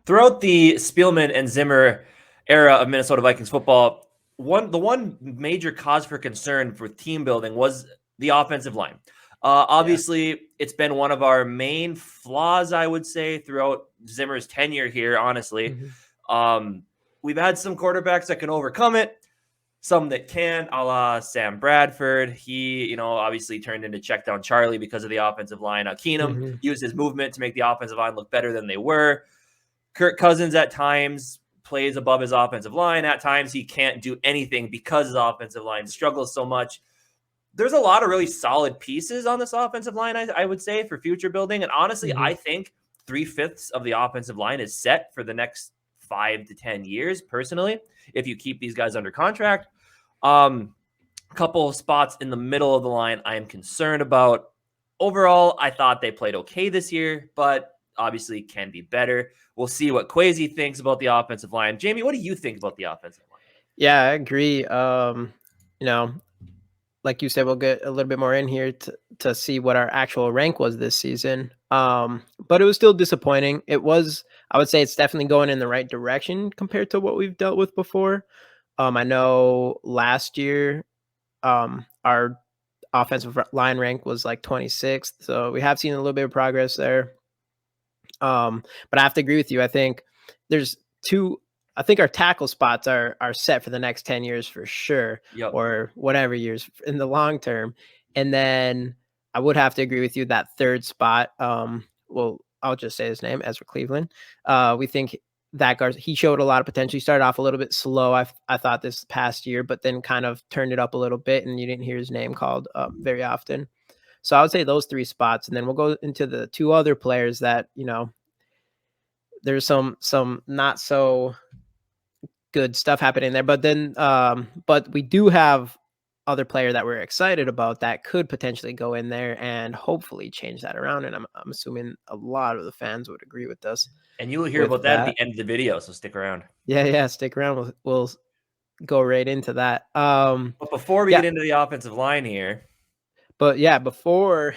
Throughout the Spielman and Zimmer era of Minnesota Vikings football, the one major cause for concern for team building was the offensive line. Obviously, it's been one of our main flaws, I would say, throughout Zimmer's tenure here, honestly. We've had some quarterbacks that can overcome it, some that can, a la Sam Bradford. He, obviously turned into check down Charlie because of the offensive line. Keenum used his movement to make the offensive line look better than they were. Kirk Cousins at times plays above his offensive line. At times he can't do anything because his offensive line struggles so much. There's a lot of really solid pieces on this offensive line, I would say, for future building. And honestly, I think 3/5 of the offensive line is set for the next 5 to 10 years, personally, if you keep these guys under contract. A couple of spots in the middle of the line I am concerned about. Overall, I thought they played okay this year, but obviously can be better. We'll see what Kwesi thinks about the offensive line. Jamie, what do you think about the offensive line? Yeah, I agree. Like you said, we'll get a little bit more in here to see what our actual rank was this season. But it was still disappointing. I would say it's definitely going in the right direction compared to what we've dealt with before. I know last year, our offensive line rank was like 26th. So we have seen a little bit of progress there. But I have to agree with you. I think our tackle spots are set for the next 10 years for sure, or whatever years in the long term. And then I would have to agree with you that third spot. Well, I'll just say his name, Ezra Cleveland. We think that guard, he showed a lot of potential. He started off a little bit slow, I thought, this past year, but then kind of turned it up a little bit, and you didn't hear his name called very often. So I would say those three spots, and then we'll go into the two other players that, there's some not so good stuff happening there. But then, but we do have other player that we're excited about that could potentially go in there and hopefully change that around. And I'm assuming a lot of the fans would agree with us. And you will hear about that at the end of the video, so stick around. Yeah, stick around. We'll go right into that. But before we get into the offensive line here. But yeah, before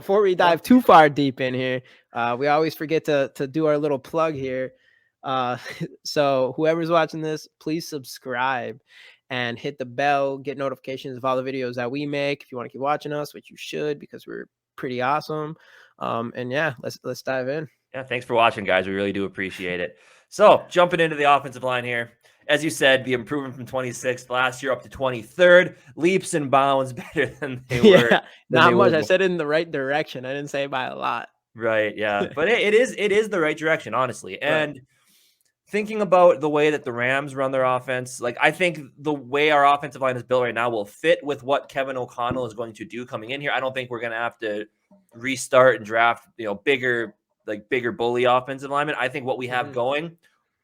we dive too far deep in here, we always forget to do our little plug here. So whoever's watching this, please subscribe and hit the bell, get notifications of all the videos that we make. If you want to keep watching us, which you should, because we're pretty awesome. And yeah, let's dive in. Yeah, thanks for watching, guys. We really do appreciate it. So jumping into the offensive line here. As you said, the improvement from 26th last year up to 23rd, leaps and bounds better than they were. Yeah, not much. I said it in the right direction. I didn't say by a lot. Right, yeah. But it is the right direction, honestly. And thinking about the way that the Rams run their offense, like I think the way our offensive line is built right now will fit with what Kevin O'Connell is going to do coming in here. I don't think we're going to have to restart and draft, bigger bully offensive linemen. I think what we have going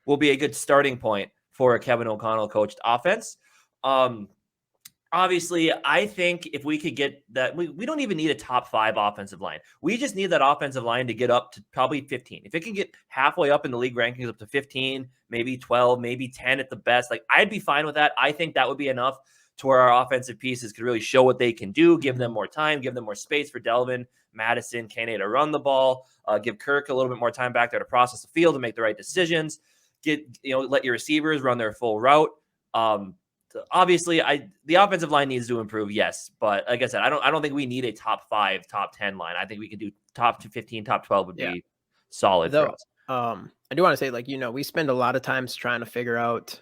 will be a good starting point for a Kevin O'Connell coached offense. Obviously, I think if we could get that, we don't even need a top 5 offensive line. We just need that offensive line to get up to probably 15. If it can get halfway up in the league rankings up to 15, maybe 12, maybe 10 at the best, like I'd be fine with that. I think that would be enough to where our offensive pieces could really show what they can do, give them more time, give them more space for Delvin, Madison, Kane to run the ball, give Kirk a little bit more time back there to process the field and make the right decisions. Let your receivers run their full route. Obviously, the offensive line needs to improve, yes, but like I said, I don't think we need a top 5, top 10 line. I think we could do top 15, top 12 would be solid for us. I do want to say, we spend a lot of time trying to figure out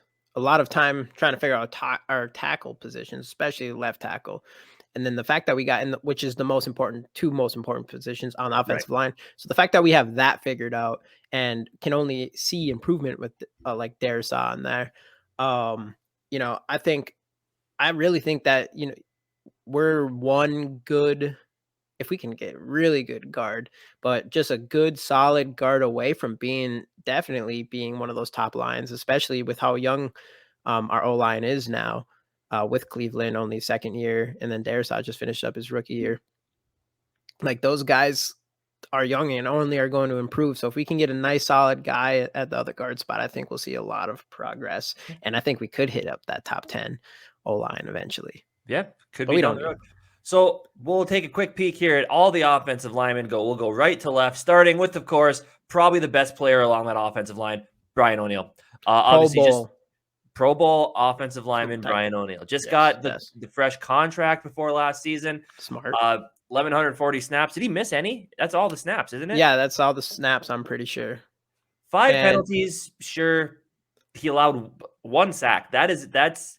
our tackle positions, especially left tackle. And then the fact that we got which is the two most important positions on the offensive line. So the fact that we have that figured out and can only see improvement with like Darrisaw in there. I really think that, we're one good, if we can get really good guard, but just a good solid guard away from definitely being one of those top lines, especially with how young our O-line is now. With Cleveland only second year, and then Darrisaw just finished up his rookie year. Like those guys are young and only are going to improve. So if we can get a nice solid guy at the other guard spot, I think we'll see a lot of progress. And I think we could hit up that top 10 O-line eventually. Yeah, could be down the road. So we'll take a quick peek here at all the offensive linemen. We'll go right to left, starting with, of course, probably the best player along that offensive line, Brian O'Neill. Obviously, just Pro Bowl offensive lineman Brian O'Neill. Just got the fresh contract before last season. Smart. 1,140 snaps. Did he miss any? That's all the snaps, isn't it? Yeah, that's all the snaps, I'm pretty sure. 5 penalties, sure. He allowed 1 sack. That's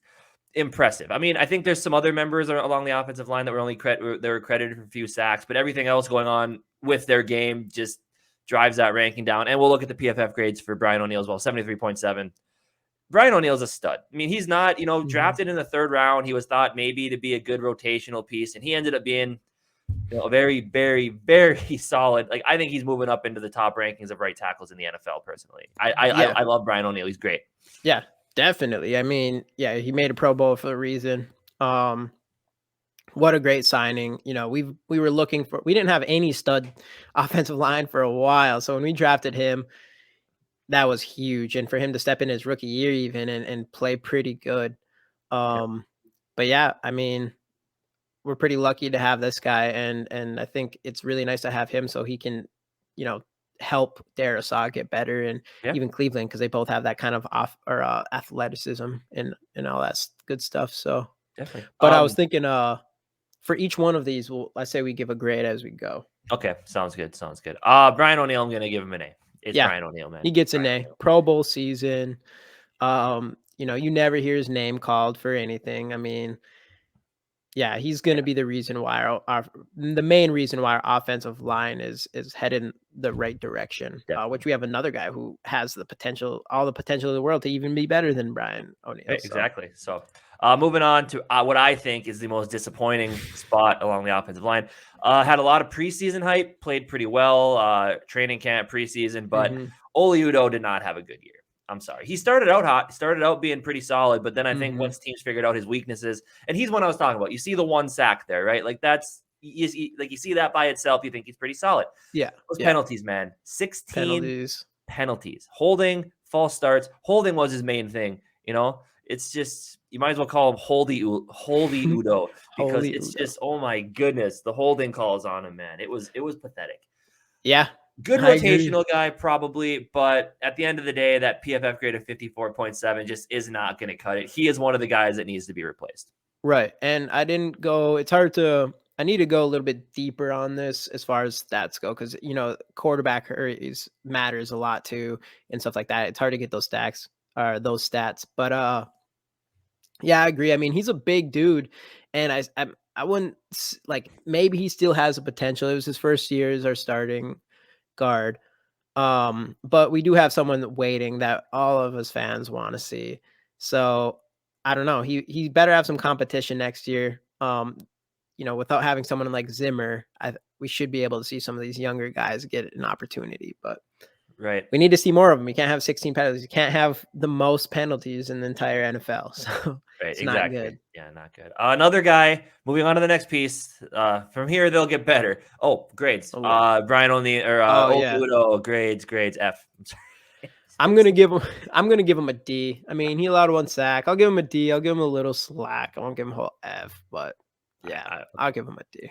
impressive. I mean, I think there's some other members along the offensive line that were credited for a few sacks, but everything else going on with their game just drives that ranking down. And we'll look at the PFF grades for Brian O'Neill as well, 73.7. Brian O'Neill's a stud. I mean, he's not, drafted in the 3rd round. He was thought maybe to be a good rotational piece, and he ended up being a very, very, very solid. Like, I think he's moving up into the top rankings of right tackles in the NFL. Personally, I love Brian O'Neill. He's great. Yeah, definitely. I mean, yeah, he made a Pro Bowl for a reason. What a great signing. We were looking for. We didn't have any stud offensive line for a while, so when we drafted him, that was huge. And for him to step in his rookie year even and play pretty good. But yeah, I mean, we're pretty lucky to have this guy, and I think it's really nice to have him so he can, help Darrisaw get better, and even Cleveland, because they both have that kind of athleticism and all that good stuff. So definitely. But I was thinking, for each one of these, let's say we give a grade as we go. Okay, sounds good. Brian O'Neill, I'm gonna give him an A. It's Brian O'Neill, man. He gets an A. Pro Bowl season. You never hear his name called for anything. I mean, yeah, he's going to be the reason why the main reason why our offensive line is headed in the right direction. Which we have another guy who has all the potential of the world to even be better than Brian O'Neill. Exactly. So moving on to what I think is the most disappointing spot along the offensive line. Had a lot of preseason hype, played pretty well, training camp, preseason, but Udoh did not have a good year. I'm sorry. He started out hot, started out being pretty solid, but then I think once teams figured out his weaknesses, and he's one I was talking about. You see the 1 sack there, right? Like you see that by itself, you think he's pretty solid. Yeah. Those penalties, man. 16 penalties. Holding, false starts. Holding was his main thing, It's just, you might as well call him Holdy Udoh, because it's just, oh my goodness, the holding calls on him, man. It was pathetic. Yeah. Good rotational guy, probably, but at the end of the day, that PFF grade of 54.7 just is not going to cut it. He is one of the guys that needs to be replaced. Right. And I need to go a little bit deeper on this as far as stats go, because, quarterback matters a lot too and stuff like that. It's hard to get those stats. But yeah, I agree. I mean, he's a big dude, and I wouldn't, like, maybe he still has a potential. It was his first year as our starting guard. But we do have someone waiting that all of us fans want to see. So I don't know. He better have some competition next year. Without having someone like Zimmer, we should be able to see some of these younger guys get an opportunity. But we need to see more of them. You can't have 16 penalties. You can't have the most penalties in the entire NFL. So it's not good. Yeah, not good. Another guy, moving on to the next piece. From here, they'll get better. Oh, grades. Brian O'Neill or Udoh, grades F. I'm sorry. I'm gonna give him a D. I mean, he allowed 1 sack. I'll give him a D. I'll give him a little slack. I won't give him a whole F, but yeah, I'll give him a D.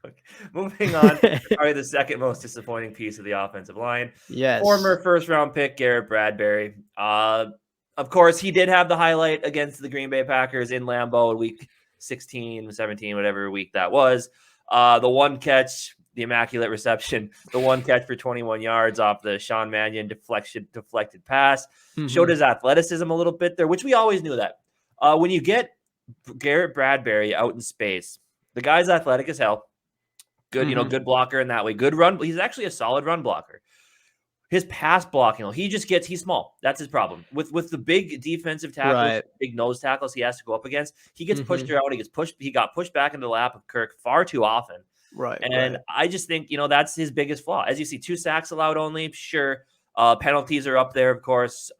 Okay. Moving on, probably the second most disappointing piece of the offensive line. Yes. Former 1st-round pick, Garret Bradbury. Of course, he did have the highlight against the Green Bay Packers in Lambeau in week 16, 17, whatever week that was. The 1 catch, the immaculate reception, the 1 catch for 21 yards off the Sean Mannion deflected pass. Showed his athleticism a little bit there, which we always knew that. When you get Garret Bradbury out in space, the guy's athletic as hell. Good, good blocker in that way. Good run. He's actually a solid run blocker. His pass blocking, he's small. That's his problem. With the big defensive tackles, big nose tackles he has to go up against, he gets pushed around. He got pushed back into the lap of Kirk far too often. I just think, that's his biggest flaw. As you see, 2 sacks allowed only. Sure. Penalties are up there, of course.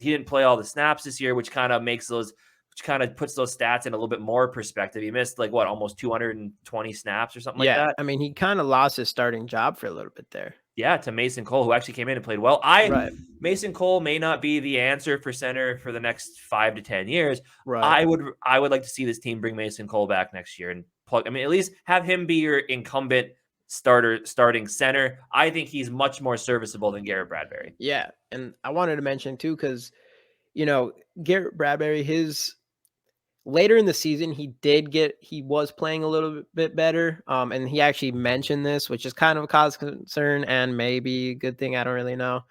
He didn't play all the snaps this year, which kind of puts those stats in a little bit more perspective. He missed almost 220 snaps or something like that. I mean, he kind of lost his starting job for a little bit there. Yeah, to Mason Cole, who actually came in and played well. Right. Mason Cole may not be the answer for center for the next 5 to 10 years. Right. I would like to see this team bring Mason Cole back next year and plug. I mean, at least have him be your incumbent starting center. I think he's much more serviceable than Garrett Bradbury. Yeah, and I wanted to mention too, because Garrett Bradbury, his later in the season, he was playing a little bit better. And he actually mentioned this, which is kind of a cause of concern and maybe a good thing. I don't really know.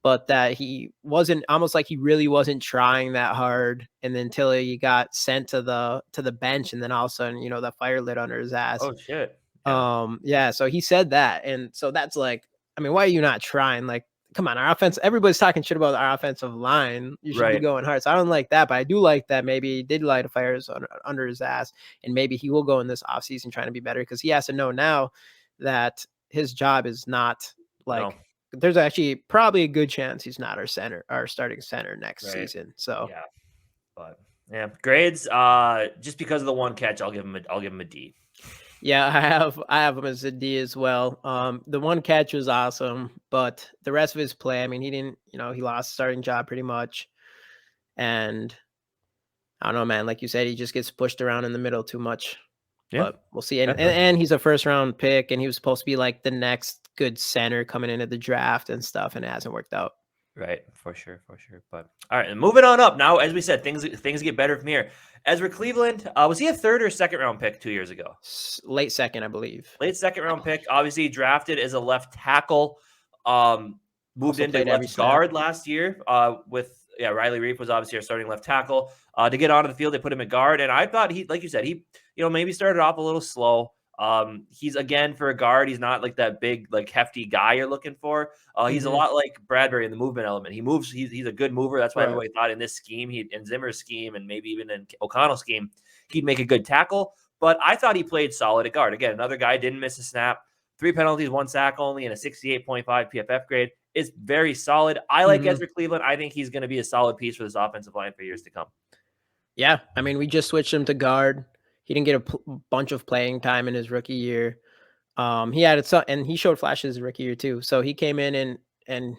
But that he wasn't, almost like he really wasn't trying that hard. And then until he got sent to the bench, and then all of a sudden, that fire lit under his ass. Oh shit. Yeah. Yeah, so he said that. And so that's like, I mean, why are you not trying? Like, come on, our offense, everybody's talking shit about our offensive line. You should be Right. going hard. So I don't like that, but I do like that maybe he did light a fire under his ass, and maybe he will go in this offseason trying to be better, because he has to know now that his job is not like, No. there's actually probably a good chance he's not our starting center next Right. season. So Yeah. But yeah, grades. Just because of the one catch, I'll give him a D. yeah, I have him as a D as well. The one catch was awesome, but the rest of his play, I mean, he didn't, he lost starting job pretty much. And I don't know, man. Like you said, he just gets pushed around in the middle too much. Yeah. But we'll see. And Definitely. and he's a first round pick, and he was supposed to be like the next good center coming into the draft and stuff, and it hasn't worked out. Right, for sure. But all right, and moving on up now. As we said, things get better from here. Ezra Cleveland, was he a third or second round pick 2 years ago? Late second, I believe. Late second round pick. Obviously drafted as a left tackle. Moved Also into played every left snap. guard last year. With Riley Reef was obviously our starting left tackle. To get onto the field, they put him at guard, and I thought he, like you said, he maybe started off a little slow. He's, again, for a guard, he's not like that big, like, hefty guy you're looking for. He's a lot like Bradbury in the movement element. He moves. He's a good mover. That's why Right. everybody thought in this scheme, in Zimmer's scheme, and maybe even in O'Connell's scheme, he'd make a good tackle. But I thought he played solid at guard. Again, another guy didn't miss a snap. 3 penalties, 1 sack only, and a 68.5 PFF grade. Is very solid. I like Ezra Cleveland. I think he's going to be a solid piece for this offensive line for years to come. Yeah, I mean, we just switched him to guard. He didn't get a bunch of playing time in his rookie year. He had and he showed flashes his rookie year too. So he came in and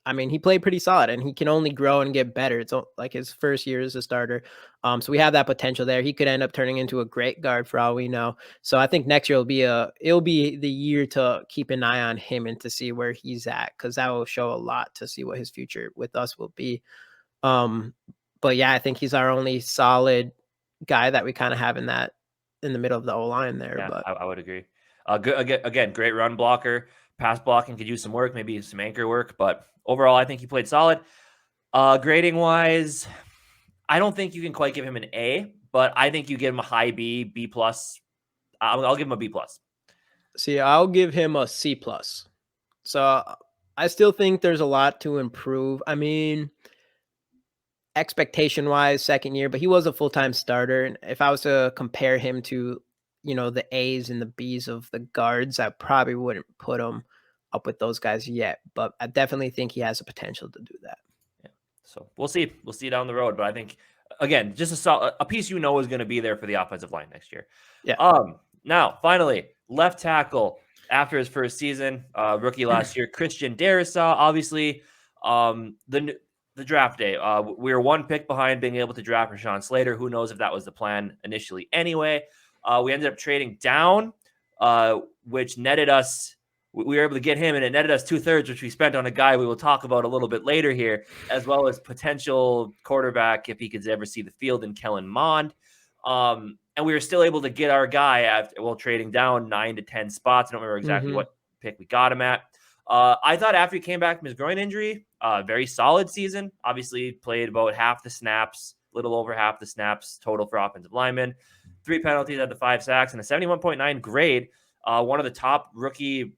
I mean, he played pretty solid, and he can only grow and get better. It's like his first year as a starter. So we have that potential there. He could end up turning into a great guard for all we know. So I think next year it'll be the year to keep an eye on him and to see where he's at, because that will show a lot to see what his future with us will be. But yeah, I think he's our only solid guy that we kind of have in the middle of the O-line there. Yeah, But I would agree. Good again, great run blocker. Pass blocking could use some work, maybe some anchor work, but overall, I think he played solid. Grading wise, I don't think you can quite give him an A, but I think you give him a high B, B plus. I'll give him a B plus. see, I'll give him a C plus. So I still think there's a lot to improve. I mean, expectation wise, second year, but he was a full-time starter. And if I was to compare him to, the A's and the B's of the guards, I probably wouldn't put him up with those guys yet. But I definitely think he has the potential to do that. Yeah. So we'll see. We'll see down the road. But I think, again, just a piece is going to be there for the offensive line next year. Yeah. Now, finally, left tackle after his first season, rookie last year, Christian Darrisaw. Obviously, the draft day, we were 1 pick behind being able to draft Rashawn Slater. Who knows if that was the plan initially anyway. We ended up trading down, which netted us. We were able to get him, and it netted us 2/3, which we spent on a guy we will talk about a little bit later here, as well as potential quarterback if he could ever see the field in Kellen Mond. And we were still able to get our guy after trading down 9 to 10 spots. I don't remember exactly what pick we got him at. I thought after he came back from his groin injury, very solid season. Obviously played about half the snaps, little over half the snaps total for offensive linemen. 3 penalties at the 5 sacks and a 71.9 grade. One of the top rookie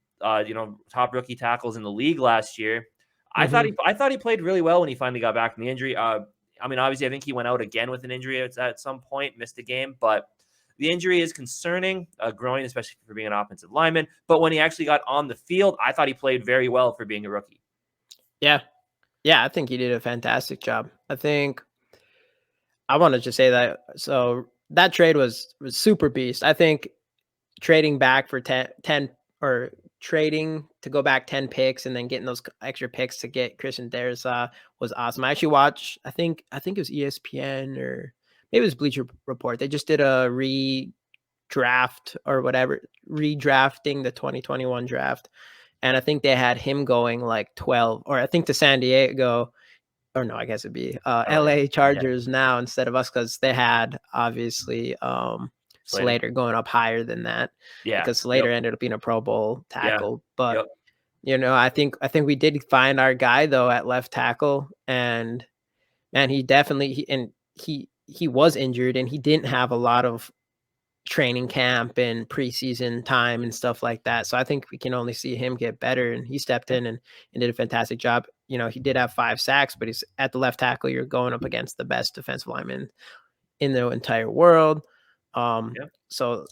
tackles in the league last year. I thought he played really well when he finally got back from the injury. I mean, obviously, I think he went out again with an injury at some point, missed a game, but the injury is concerning, groin, especially for being an offensive lineman. But when he actually got on the field, I thought he played very well for being a rookie. Yeah. Yeah, I think he did a fantastic job. I think I wanted to say that. So that trade was super beast. I think trading back for 10 or trading to go back 10 picks and then getting those extra picks to get Christian Darrisaw was awesome. I actually watched, I think it was ESPN or maybe it was Bleacher Report. They just did a redraft or whatever, redrafting the 2021 draft. And I think they had him going like 12, or I think to San Diego, or no, I guess it'd be LA Chargers now instead of us, because they had obviously Slater going up higher than that. Yeah, because Slater ended up being a Pro Bowl tackle. But I think we did find our guy though at left tackle, and man, he definitely he was injured and he didn't have a lot of training camp and preseason time and stuff like that. So I think we can only see him get better, and he stepped in and did a fantastic job. He did have 5 sacks, but he's at the left tackle. You're going up against the best defensive lineman in the entire world. So,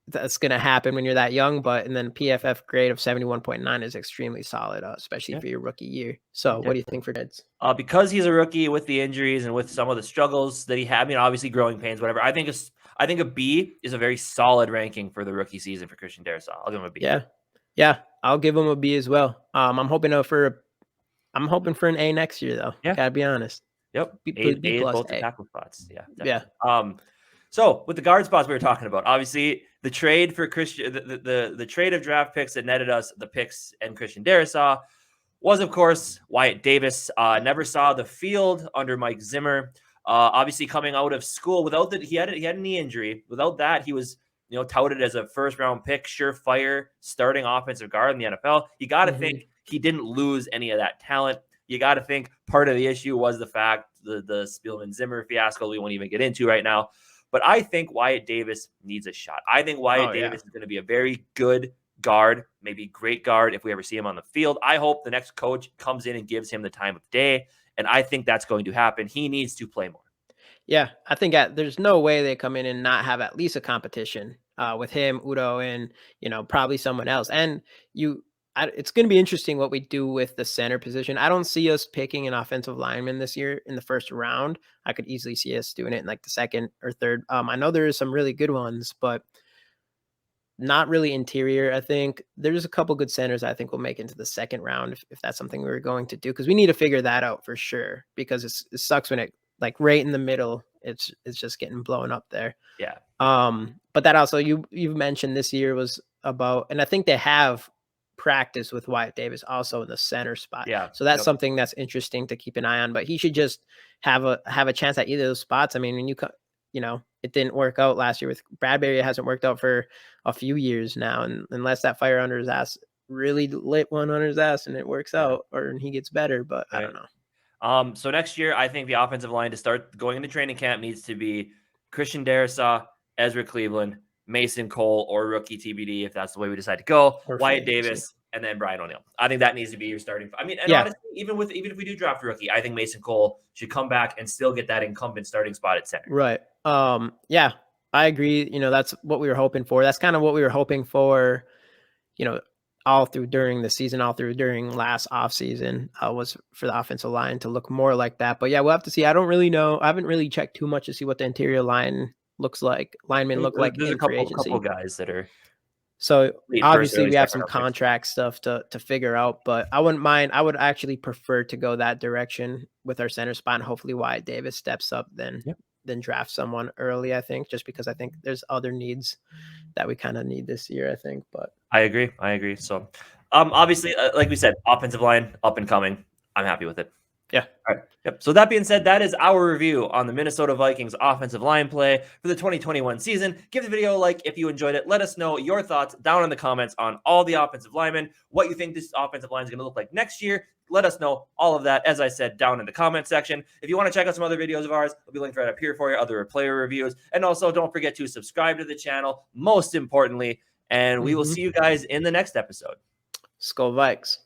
that's going to happen when you're that young, and then PFF grade of 71.9 is extremely solid, especially for your rookie year. So what do you think for Neds? Because he's a rookie with the injuries and with some of the struggles that he had, obviously growing pains, whatever. I think a B is a very solid ranking for the rookie season for Christian Darrisaw. I'll give him a B. Yeah, I'll give him a B as well. I'm hoping for an A next year though. Yeah, gotta be honest. Yep, B plus both the A. tackle spots. Yeah, definitely. Yeah. So with the guard spots we were talking about, obviously the trade for Christian, the trade of draft picks that netted us the picks and Christian Darrisaw was, of course, Wyatt Davis. Never saw the field under Mike Zimmer. Obviously coming out of school without that, he had a knee injury. Without that, he was touted as a first-round pick, surefire starting offensive guard in the NFL. You got to think he didn't lose any of that talent. You got to think part of the issue was the fact the Spielman-Zimmer fiasco we won't even get into right now. But I think Wyatt Davis needs a shot. I think Wyatt Davis is going to be a very good guard, maybe great guard if we ever see him on the field. I hope the next coach comes in and gives him the time of day, and I think that's going to happen. He needs to play more. Yeah, I think there's no way they come in and not have at least a competition with him, Udoh, and probably someone else. And it's going to be interesting what we do with the center position. I don't see us picking an offensive lineman this year in the first round. I could easily see us doing it in like the second or third. I know there's some really good ones, but not really interior. I think there's a couple good centers I think we'll make into the second round if that's something we were going to do, because we need to figure that out for sure, because it sucks when it like right in the middle, it's just getting blown up there. Yeah. But that also you've mentioned this year was about, and I think they have practice with Wyatt Davis also in the center spot. Yeah. So that's something that's interesting to keep an eye on, but he should just have a chance at either of those spots. I mean, when it didn't work out last year with Bradbury, it hasn't worked out for a few years now. And unless that fire under his ass really lit one under his ass and it works out or he gets better, but I don't know. So next year, I think the offensive line to start going into training camp needs to be Christian Darrisaw, Ezra Cleveland, Mason Cole, or rookie TBD, if that's the way we decide to go, Wyatt Davis, and then Brian O'Neill. I think that needs to be your starting. I mean, and honestly, even if we do draft a rookie, I think Mason Cole should come back and still get that incumbent starting spot at center. Right. Yeah, I agree. That's what we were hoping for. That's kind of what we were hoping for, all through during the season, during last offseason, was for the offensive line to look more like that. But yeah, we'll have to see. I don't really know. I haven't really checked too much to see what the interior line looks like. Linemen look like there's in free agency. Couple guys that are. So obviously we have some contract stuff to figure out, but I wouldn't mind. I would actually prefer to go that direction with our center spot, and hopefully Wyatt Davis steps up then draft someone early, I think, just because I think there's other needs that we kind of need this year, I think. But I agree. So obviously, like we said, offensive line up and coming. I'm happy with it. Yeah. All right. Yep. So that being said, that is our review on the Minnesota Vikings offensive line play for the 2021 season. Give the video a like if you enjoyed it. Let us know your thoughts down in the comments on all the offensive linemen, what you think this offensive line is going to look like next year. Let us know all of that, as I said, down in the comment section. If you want to check out some other videos of ours, they'll be linked right up here for you, other player reviews. And also, don't forget to subscribe to the channel, most importantly. And we will see you guys in the next episode. SKOL Vikes.